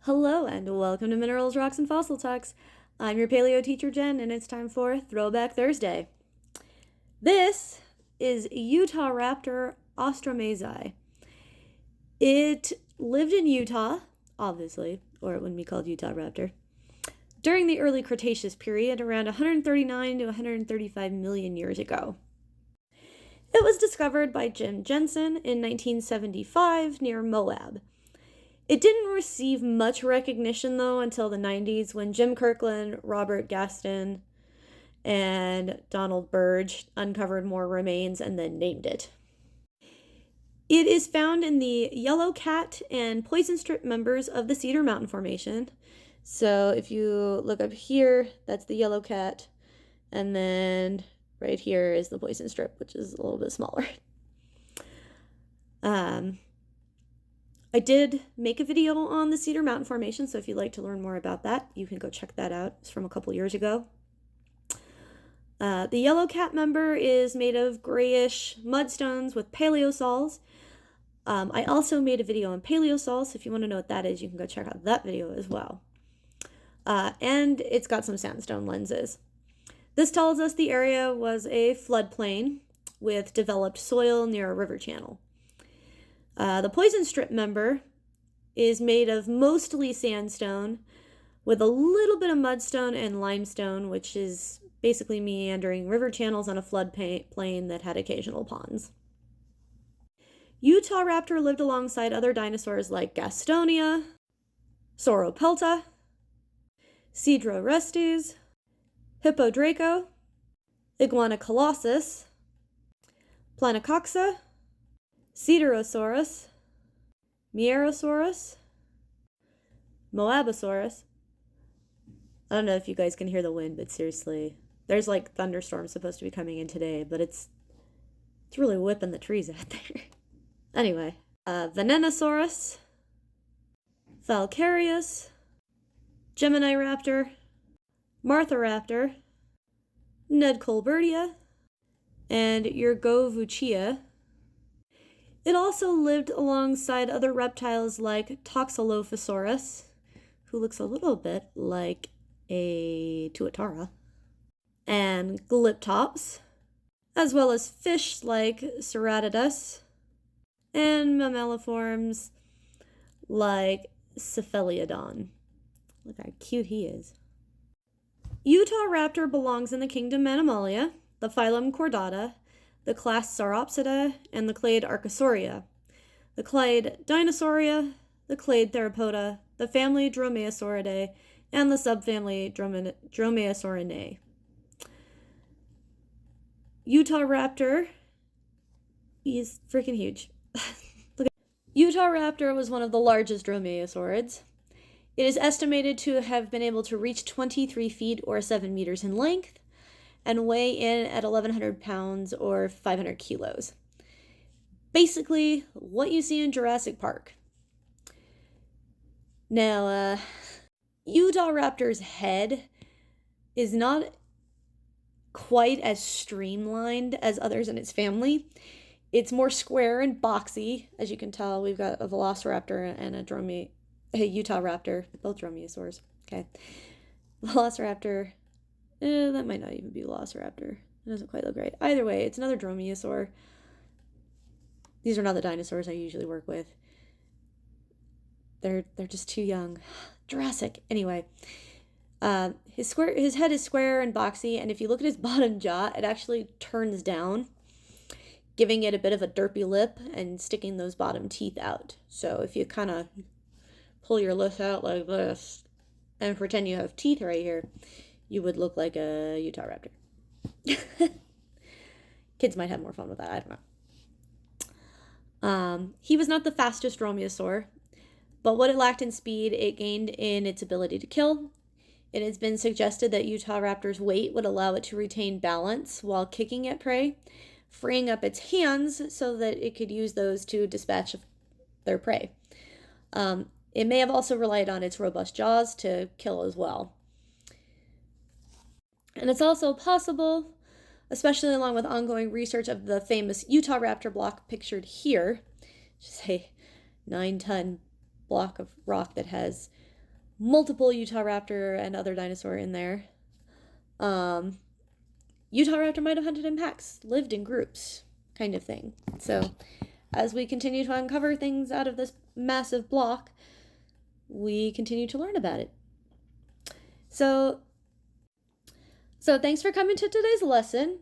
Hello and welcome to Minerals, Rocks, and Fossil Talks. I'm your paleo teacher, Jen, and it's time for Throwback Thursday. This is Utahraptor ostromesi. It lived in Utah, obviously, or it wouldn't be called Utahraptor, during the early Cretaceous period, around 139 to 135 million years ago. It was discovered by Jim Jensen in 1975 near Moab. It didn't receive much recognition, though, until the 90s when Jim Kirkland, Robert Gaston, and Donald Burge uncovered more remains and then named it. It is found in the yellow cat and poison strip members of the Cedar Mountain Formation. So if you look up here, that's the yellow cat, and then right here is the poison strip, which is a little bit smaller. I did make a video on the Cedar Mountain Formation, so if you'd like to learn more about that, you can go check that out. It's from a couple years ago. The yellow cat member is made of grayish mudstones with paleosols. I also made a video on paleosols, so if you want to know what that is, you can go check out that video as well. And it's got some sandstone lenses. This tells us the area was a floodplain with developed soil near a river channel. The poison strip member is made of mostly sandstone with a little bit of mudstone and limestone, which is basically meandering river channels on a floodplain that had occasional ponds. Utahraptor lived alongside other dinosaurs like Gastonia, Sauropelta, Cedrorestes, Hippodraco, Iguanocolossus, Planocoxa, Cedarosaurus, Mierosaurus, Moabosaurus. I don't know if you guys can hear the wind, but seriously, there's like thunderstorms supposed to be coming in today, but it's really whipping the trees out there. Anyway, Venenosaurus, Falcarius, Gemini Raptor, Martharaptor, Ned Colbertia, and Yurgovuchia. It also lived alongside other reptiles like Toxolophosaurus, who looks a little bit like a tuatara, and Glyptops, as well as fish like Ceratodus, and mammaliforms like Cephaliodon. Look how cute he is. Utahraptor belongs in the kingdom Animalia, the phylum Chordata, the class Sauropsida, and the clade Archosauria, the clade Dinosauria, the clade Theropoda, the family Dromaeosauridae, and the subfamily Dromaeosaurinae. Utahraptor is freaking huge. Utahraptor was one of the largest dromaeosaurids. It is estimated to have been able to reach 23 feet or 7 meters in length and weigh in at 1,100 pounds or 500 kilos. Basically, what you see in Jurassic Park. Now, Utahraptor's head is not quite as streamlined as others in its family. It's more square and boxy. As you can tell, we've got a velociraptor and a Utahraptor, both dromaeosaurs. Okay. Velociraptor, that might not even be Velociraptor. It doesn't quite look right. Either way, it's another dromaeosaur. These are not the dinosaurs I usually work with. They're just too young. Jurassic. Anyway, his head is square and boxy, and if you look at his bottom jaw, it actually turns down, giving it a bit of a derpy lip and sticking those bottom teeth out. So if you kind of pull your lip out like this and pretend you have teeth right here, you would look like a Utahraptor. Kids might have more fun with that. I don't know. He was not the fastest dromaeosaur, but what it lacked in speed, it gained in its ability to kill. It has been suggested that Utahraptor's weight would allow it to retain balance while kicking at prey, freeing up its hands so that it could use those to dispatch their prey. It may have also relied on its robust jaws to kill as well. And it's also possible, especially along with ongoing research of the famous Utahraptor block pictured here, which is a 9-ton block of rock that has multiple Utahraptor and other dinosaur in there. Utahraptor might have hunted in packs, lived in groups, kind of thing. So, as we continue to uncover things out of this massive block, we continue to learn about it. So thanks for coming to today's lesson.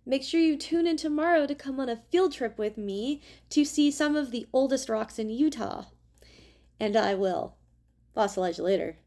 Make sure you tune in tomorrow to come on a field trip with me to see some of the oldest rocks in Utah. And I will fossilize you later.